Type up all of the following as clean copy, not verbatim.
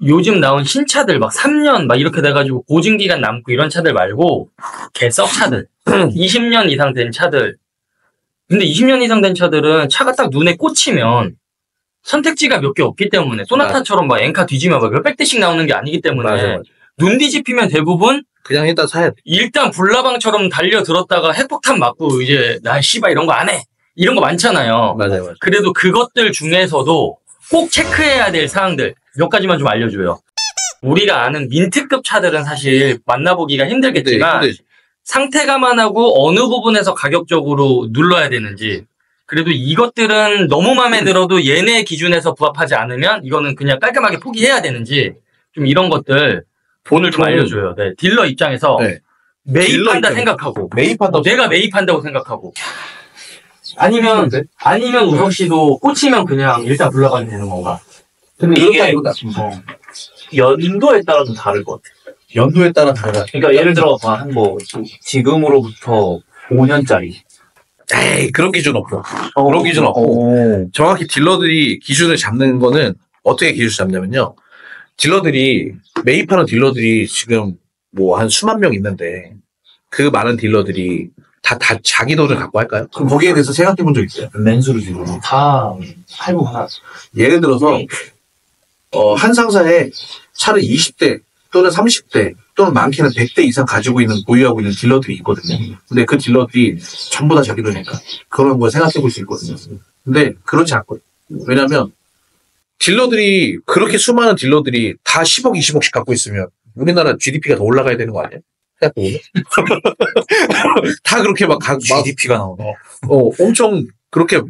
요즘 나온 신차들 막 3년 막 이렇게 돼가지고 보증기간 남고 이런 차들 말고 개썩 차들 20년 이상 된 차들. 근데 20년 이상 된 차들은 차가 딱 눈에 꽂히면 선택지가 몇 개 없기 때문에 소나타처럼 막 엔카 뒤지면 막 몇백 대씩 나오는 게 아니기 때문에 맞아. 눈 뒤집히면 대부분 그냥 일단 사야 돼. 일단 불나방처럼 달려들었다가 핵폭탄 맞고 이제 나 씨발 이런 거 안 해. 이런 거 많잖아요. 맞아요. 그래도 그것들 중에서도 꼭 체크해야 될 사항들 몇 가지만 좀 알려줘요. 우리가 아는 민트급 차들은 사실 만나보기가 힘들겠지만 네, 상태가만 하고 어느 부분에서 가격적으로 눌러야 되는지 그래도 이것들은 너무 마음에 들어도 얘네 기준에서 부합하지 않으면 이거는 그냥 깔끔하게 포기해야 되는지 좀 이런 것들 돈을 좀 알려줘요. 네, 딜러 입장에서 네. 매입한다 생각하고 매입한다고 내가 매입한다고 생각하고 아니면 우석 씨도 꽂히면 그냥 일단 불러가면 되는 건가? 근데 이게 연도에 따라 좀 다를 것 같아요. 연도에 따라 다르다. 그러니까 예를 들어 뭐 지금으로부터 5년짜리. 에이, 그런 기준 없고. 그런 기준 없고. 정확히 딜러들이 기준을 잡는 거는 어떻게 기준을 잡냐면요. 딜러들이, 매입하는 딜러들이 지금 뭐 한 수만 명 있는데 그 많은 딜러들이 다 자기 돈을 갖고 할까요? 그럼 거기에 대해서 생각해 본 적 있어요? 맨수로 지금 다 팔고 하나. 예를 들어서, 한 상사에 차를 20대 또는 30대 또는 많게는 100대 이상 가지고 있는, 보유하고 있는 딜러들이 있거든요. 근데 그 딜러들이 전부 다 자기 돈이니까 그런 걸 생각해 볼 수 있거든요. 근데 그렇지 않거든요. 왜냐면, 딜러들이, 그렇게 수많은 딜러들이 다 10억, 20억씩 갖고 있으면 우리나라 GDP가 더 올라가야 되는 거 아니에요? 다 그렇게 GDP가 나오네. 엄청 그렇게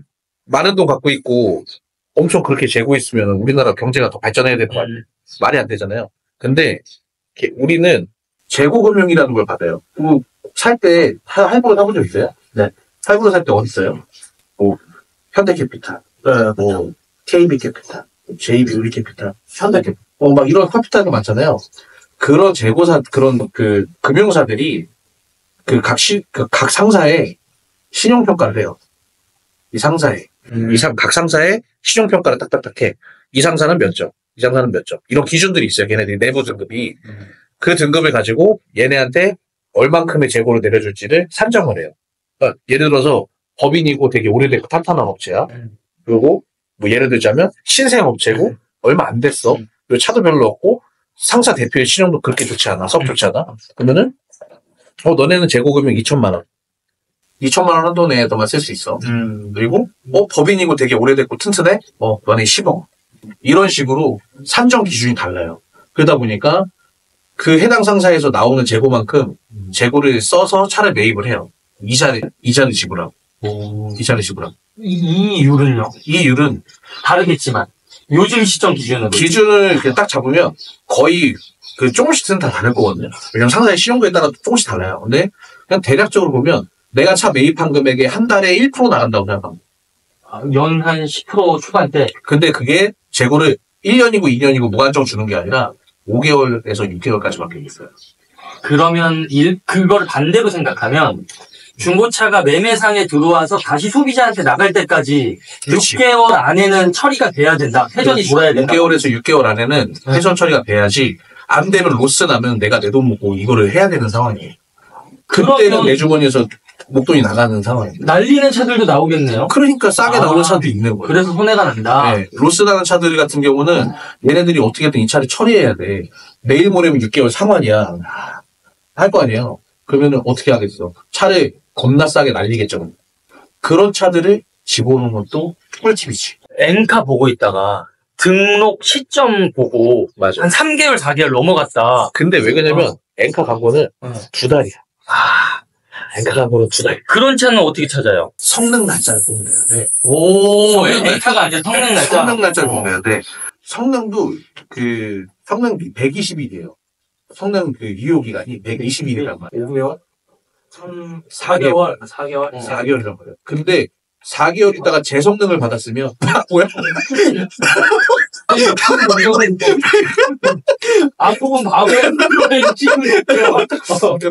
많은 돈 갖고 있고 엄청 그렇게 재고 있으면 우리나라 경제가 더 발전해야 되는 거 아니에요? 말이 안 되잖아요. 근데 우리는 재고금융이라는 걸 받아요. 살 때 할부로 사본 적 있어요? 네. 할부로 살 때 어디 있어요? 뭐 현대캐피탈, 뭐 KB캐피탈, JB우리캐피탈, 현대캐피탈, 막 이런 캐피탈이 많잖아요. 그런 재고사, 그런 그 금융사들이 각 상사의 신용평가를 해요. 이 상사의. 각 상사의 신용평가를 딱딱딱 해. 이 상사는 몇 점, 이 상사는 몇 점. 이런 기준들이 있어요. 걔네들이 내부 등급이. 그 등급을 가지고 얘네한테 얼만큼의 재고를 내려줄지를 산정을 해요. 그러니까 예를 들어서 법인이고 되게 오래되고 탄탄한 업체야. 그리고 뭐 예를 들자면 신생 업체고 얼마 안 됐어. 그리고 차도 별로 없고 상사 대표의 신용도 그렇게 좋지 않아. 썩 좋지 않아. 그러면은 너네는 재고금융 2천만 원. 2천만 원 한돈에 너만 쓸 수 있어. 그리고 법인이고 되게 오래됐고 튼튼해. 너네 10억. 이런 식으로 산정 기준이 달라요. 그러다 보니까 그 해당 상사에서 나오는 재고만큼 재고를 써서 차를 매입을 해요. 이자를 지불하고. 이자를 지불하고. 이 이율은요? 이 이율은 다르겠지만 요즘 시점 기준으로 기준을 이렇게 딱 잡으면 거의 그 조금씩은 다 다를 거거든요. 왜냐면 상사의 신용도에 따라 조금씩 달라요. 근데 그냥 대략적으로 보면 내가 차 매입한 금액의 한 달에 1% 나간다고 생각합니다. 연 한 10% 초반대. 근데 그게 재고를 1년이고 2년이고 무한정 주는 게 아니라 5개월에서 6개월까지밖에 있어요. 그러면 그걸 반대로 생각하면 중고차가 매매상에 들어와서 다시 소비자한테 나갈 때까지 그치. 6개월 안에는 처리가 돼야 된다. 회전이 돌아야 된다. 5개월에서 6개월 안에는 회전 처리가 돼야지 안 되면 로스 나면 내가 내 돈 먹고 이거를 해야 되는 상황이에요. 그때는 내 주머니에서 목돈이 나가는 상황이에요. 날리는 차들도 나오겠네요. 그러니까 싸게 나오는 차도 있는 거예요. 그래서 손해가 난다. 네, 로스 나는 차들 같은 경우는 얘네들이 어떻게든 이 차를 처리해야 돼. 내일 모레면 6개월 상환이야. 할 거 아니에요. 그러면은 어떻게 하겠어? 차를 겁나 싸게 날리겠죠. 그런 차들을 집어오는 것도 꿀팁이지. 엔카 보고 있다가 등록 시점 보고 맞아. 한 3개월, 4개월 넘어갔다. 근데 왜 그러냐면 엔카 광고는 2달이야. 엔카 광고는 2달. 그런 차는 어떻게 찾아요? 성능 날짜를 보면 돼요. 네. 오, 엔카가 아니라 성능 날짜. 성능 날짜를 보면 돼. 성능도 성능비 120일이에요. 성능 유효기간이 120일이란 말이에요. 5개월? 4개월. 4개월. 4개월이란 말이에요. 근데 4개월 있다가 재성능을 받았으면 뭐야? 앞부분 바보야.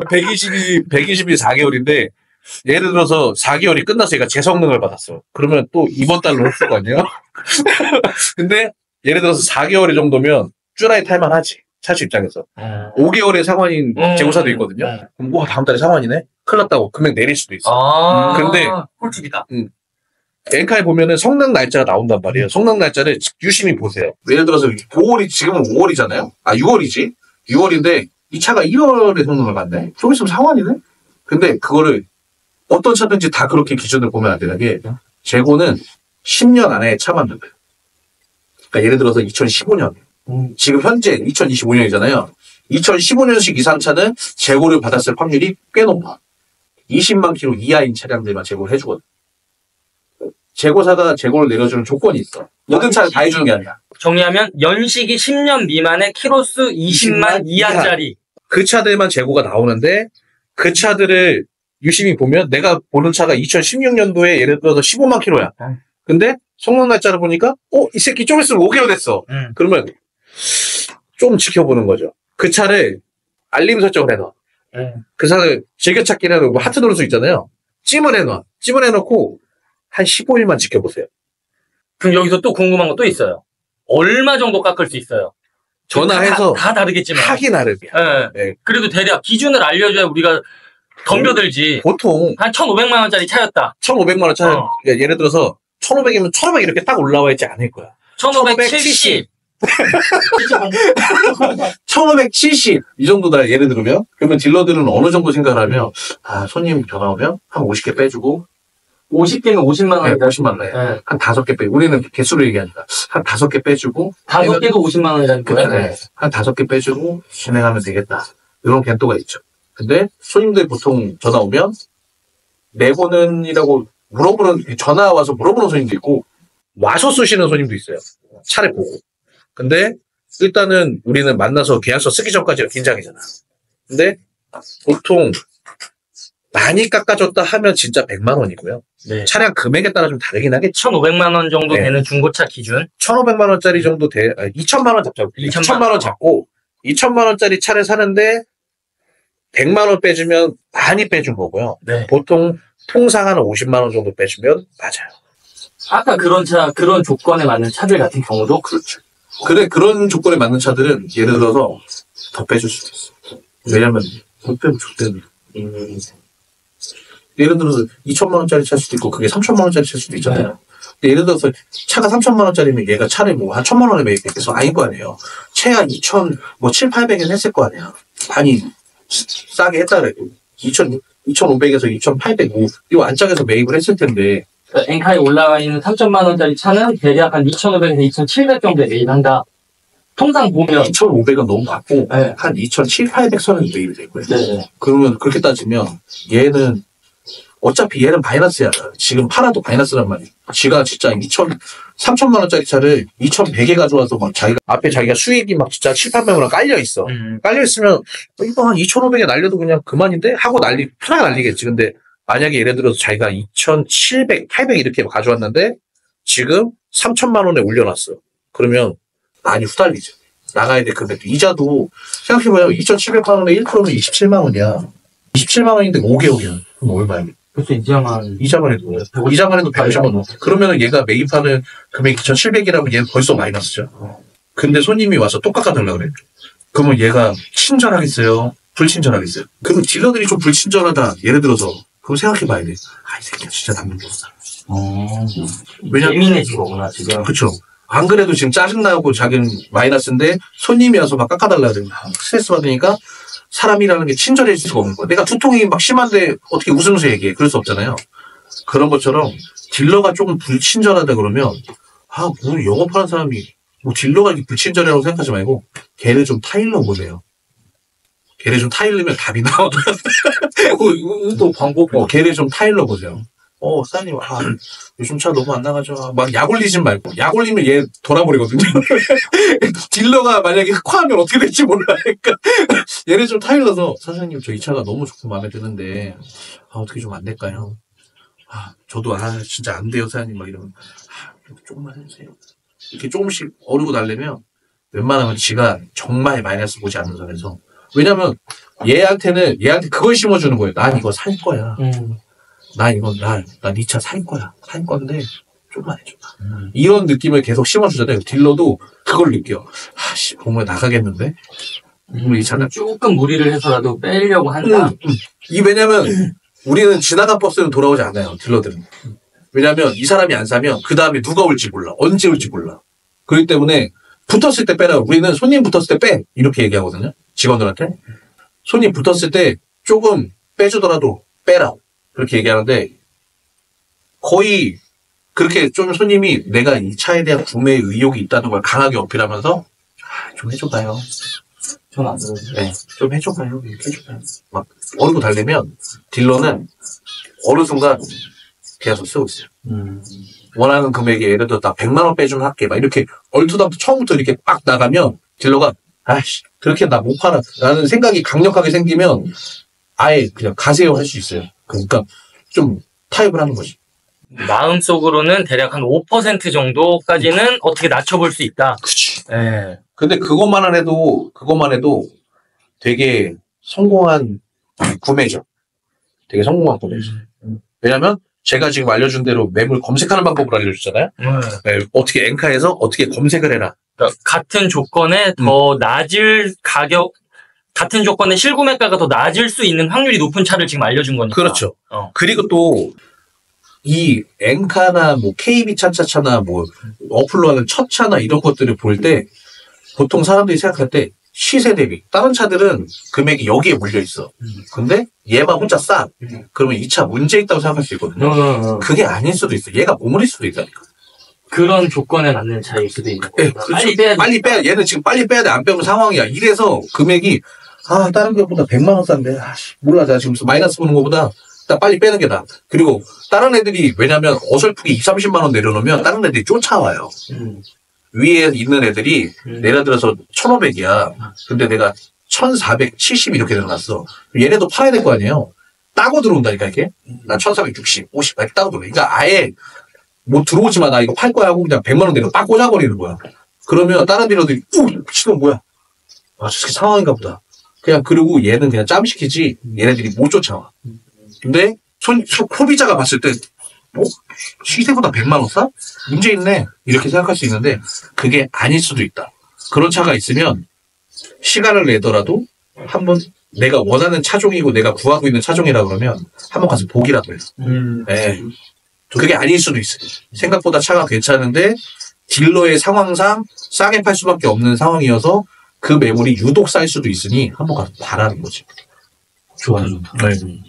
120일 4개월인데 예를 들어서 4개월이 끝났으니까 재성능을 받았어. 그러면 또 이번 달로 했을 거 아니에요? 근데 예를 들어서 4개월 정도면 쭈라이 탈만하지. 차주 입장에서. 5개월의 상환인 재고사도 있거든요. 그럼 와 다음 달에 상환이네? 큰일 났다고 금액 내릴 수도 있어. 근데 꿀팁이다. 엔카에 보면은 성능 날짜가 나온단 말이에요. 성능 날짜를 유심히 보세요. 예를 들어서 5월이 지금은 5월이잖아요. 아 6월이지. 6월인데 이 차가 1월에 성능을 받네. 좀 있으면 상환이네. 근데 그거를 어떤 차든지 다 그렇게 기준을 보면 안 되는 게 재고는 10년 안에 차 만든 거예요. 그러니까 예를 들어서 2015년 지금 현재 2025년이잖아요. 2015년식 이상 차는 재고를 받았을 확률이 꽤 높아. 20만 킬로 이하인 차량들만 재고를 해주거든. 재고사가 재고를 내려주는 조건이 있어. 모든 차를 다 해주는 게 아니라. 정리하면 연식이 10년 미만의 키로수 20만 이하짜리. 그 차들만 재고가 나오는데 그 차들을 유심히 보면 내가 보는 차가 2016년도에 예를 들어서 15만 킬로야. 근데 성능 날짜를 보니까 이 새끼 좀 있으면 5개월 됐어. 그러면 좀 지켜보는 거죠. 그 차를 알림 설정을 해놔. 그 차를 즐겨찾기를 해놓고 하트 누를 수 있잖아요. 찜을 해놔. 찜을 해놓고 한 15일만 지켜보세요. 그럼 여기서 또 궁금한 거 또 있어요. 얼마 정도 깎을 수 있어요? 전화해서 다 다르겠지만. 하기 나름이야. 네. 네. 그래도 대략 기준을 알려줘야 우리가 덤벼들지. 보통 한 1,500만 원짜리 차였다. 1,500만 원 차를 예를 들어서 1,500이면 1,500 이렇게 딱 올라와 있지 않을 거야. 1,570. 1570 이 정도다 예를 들면 그러면 딜러들은 어느 정도 생각을 하면 손님 전화 오면 한 50개 빼주고 50개면 50만 원. 50만 원. 네. 한 5개 빼. 우리는 개수로 얘기하니까 한 5개 빼주고 5개도 50만 원이라는 거야. 네. 한 5개 빼주고 진행하면 되겠다. 이런 겐또가 있죠. 근데 손님들 보통 전화 오면 내보는이라고 물어보는 전화 와서 물어보는 손님도 있고 와서 쓰시는 손님도 있어요. 차를 보고. 근데 일단은 우리는 만나서 계약서 쓰기 전까지가 긴장이잖아. 근데 보통 많이 깎아줬다 하면 진짜 100만 원이고요. 네. 차량 금액에 따라 좀 다르긴 하겠지. 1,500만 원 정도 네. 되는 중고차 기준. 1,500만 원짜리 정도 2,000만 원 잡자고. 2,000만 원 잡고 2,000만 원짜리 차를 사는데 100만 원 빼주면 많이 빼준 거고요. 네. 보통 통상 한 50만 원 정도 빼주면 맞아요. 아까 그런 조건에 맞는 차들 같은 경우도 그렇죠. 그래 그런 조건에 맞는 차들은 예를 들어서 더 빼줄 수도 있어. 왜냐면 더 빼면 좋대는. 예를 들어서 2,000만 원짜리 찰 수도 있고 그게 3,000만 원짜리 찰 수도 있잖아요. 근데 예를 들어서 차가 3,000만 원짜리면 얘가 차를 뭐 한 1,000만 원에 매입했겠어? 아닌 거 아니에요. 최하 2,000, 뭐 7,800엔 했을 거 아니야. 많이 싸게 했다 그래도 2,500에서 2,800, 이 안짝에서 매입을 했을 텐데 엔카에 올라와 있는 3,000만 원짜리 차는 대략 한 2,500에서 2,700 정도에 매입한다. 통상 보면 2,500은 너무 낮고 네. 한 2,700, 800선은 매입이 될 거예요. 네. 그러면 그렇게 따지면 얘는 어차피 얘는 마이너스야. 지금 팔아도 마이너스란 말이야. 지가 진짜 3,000만 원짜리 차를 2,100에 가져와서 막 앞에 자기가 수익이 막 진짜 7,800만 원 깔려 있어. 깔려 있으면 이거 한 2,500에 날려도 그냥 그만인데 하고 편하게 날리겠지. 근데 만약에 예를 들어서 자기가 2,700, 800 이렇게 가져왔는데 지금 3,000만 원에 올려놨어. 그러면 많이 후달리죠. 나가야 돼. 근데 이자도 생각해봐요. 2,700만 원에 1%면 27만 원이야. 27만 원인데 5개월이야. 그럼 얼마야? 그래서 이자만 해도 150만 원. 그러면은 얘가 매입하는 금액이 2,700이라면 얘는 벌써 마이너스죠. 근데 손님이 와서 또 깎아달라 그래. 그러면 얘가 친절하겠어요? 불친절하겠어요? 그럼 딜러들이 좀 불친절하다. 예를 들어서 그럼 생각해봐야 돼. 이 새끼야 진짜 남는 거다. 왜냐면 예민해진 거구나 지금. 그렇죠. 안 그래도 지금 짜증나고 자기는 마이너스인데 손님이 와서 막 깎아달라 그래. 스트레스 받으니까 사람이라는 게 친절해질 수가 없는 거야. 내가 두통이 막 심한데 어떻게 웃으면서 얘기해. 그럴 수 없잖아요. 그런 것처럼 딜러가 조금 불친절하다 그러면 뭐 영업하는 사람이 뭐 딜러가 이렇게 불친절하다고 생각하지 말고 걔를 좀 타일러 보세요. 걔를 좀 타일르면 답이 나와. 또 광고 걔를 좀 타일러 보세요. 사장님, 요즘 차 너무 안 나가죠. 막 약 올리지 말고. 약 올리면 얘 돌아버리거든요. 딜러가 만약에 흑화하면 어떻게 될지 몰라니까. 얘를 좀 타일러서, 사장님, 저 이 차가 너무 좋고 마음에 드는데, 어떻게 좀 안 될까요? 저도, 진짜 안 돼요, 사장님. 막 이러면, 조금만 해주세요. 이렇게 조금씩 어르고 달래면, 웬만하면 지가 정말 마이너스 보지 않는 선에서. 왜냐면, 얘한테 그걸 심어주는 거예요. 난 이거 살 거야. 난 네 차 살 거야. 살 건데, 좀만 해줘. 이런 느낌을 계속 심어주잖아요. 딜러도 그걸 느껴. 아씨, 보면 나가겠는데? 이 차는 조금 무리를 해서라도 빼려고 한다. 왜냐면 우리는 지나간 버스는 돌아오지 않아요. 딜러들은. 왜냐면 이 사람이 안 사면 그 다음에 누가 올지 몰라. 언제 올지 몰라. 그렇기 때문에 붙었을 때 빼라고. 우리는 손님 붙었을 때 빼. 이렇게 얘기하거든요. 직원들한테. 손님 붙었을 때 조금 빼주더라도 빼라고. 그렇게 얘기하는데 거의 그렇게 좀 손님이 내가 이 차에 대한 구매 의욕이 있다는 걸 강하게 어필하면서 좀 해줘봐요. 전 안 들어요. 네, 좀 해줘봐요. 이렇게 해줘봐요. 막 어르고 달래면 딜러는 어느 순간 계속 쓰고 있어요. 원하는 금액이 예를 들어 나 100만 원 빼주면 할게. 막 이렇게 얼토당토 처음부터 이렇게 빡 나가면 딜러가 아이씨 그렇게 나 못 팔아 라는 생각이 강력하게 생기면 아예 그냥 가세요 할 수 있어요. 그러니까 좀 타협을 하는 거지. 마음속으로는 대략 한 5% 정도까지는 어떻게 낮춰볼 수 있다. 그치. 예. 근데 그것만 해도 되게 성공한 구매죠. 되게 성공한 구매죠. 왜냐면 제가 지금 알려준 대로 매물 검색하는 방법을 알려줬잖아요. 네, 어떻게 엔카에서 어떻게 검색을 해라. 그러니까 같은 조건에 더 낮을 가격, 같은 조건의 실구매가가 더 낮을 수 있는 확률이 높은 차를 지금 알려준 거니까. 그렇죠. 그리고 또 이 엔카나 뭐 KB 차차차나 뭐 어플로 하는 첫 차나 이런 것들을 볼 때 보통 사람들이 생각할 때 시세 대비 다른 차들은 금액이 여기에 몰려 있어. 근데 얘만 혼자 싸. 그러면 이 차 문제 있다고 생각할 수 있거든요. 그게 아닐 수도 있어. 얘가 머무릴 수도 있다니까. 그런 조건에 맞는 차일 수도 있는 네, 거구나. 빨리 빼야 돼. 빨리 빼야 얘는 지금 빨리 빼야 돼. 안 빼면 상황이야. 이래서 금액이 다른 것보다 100만 원 싼데 몰라. 내가 지금 마이너스 보는 것보다 나 빨리 빼는 게 나아. 그리고 다른 애들이 왜냐면 어설프게 20, 30만 원 내려놓으면 다른 애들이 쫓아와요. 위에 있는 애들이 예를 들어서 1,500이야. 근데 내가 1,470 이렇게 내려놨어. 얘네도 팔아야 될 거 아니에요. 따고 들어온다니까 이게. 나 1,460, 50 이렇게 따고 들어오니까 그러니까 아예 뭐 들어오지 마. 나 이거 팔 거야 하고 그냥 100만 원 내고 빡 꽂아버리는 거야. 그러면 다른 딜러들이 미친놈 뭐야. 저 새끼 상황인가 보다. 그냥 그리고 얘는 그냥 짬시키지 얘네들이 못 쫓아와. 근데 소비자가 봤을 때 시세보다 100만 원 싸? 문제 있네. 이렇게 생각할 수 있는데 그게 아닐 수도 있다. 그런 차가 있으면 시간을 내더라도 한번 내가 원하는 차종이고 내가 구하고 있는 차종이라 그러면 한번 가서 보기라도 해요. 네. 그게 아닐 수도 있어요. 생각보다 차가 괜찮은데 딜러의 상황상 싸게 팔 수밖에 없는 상황이어서 그 매물이 유독 쌀 수도 있으니 한번 가서 봐라는 거지. 좋아요. 네.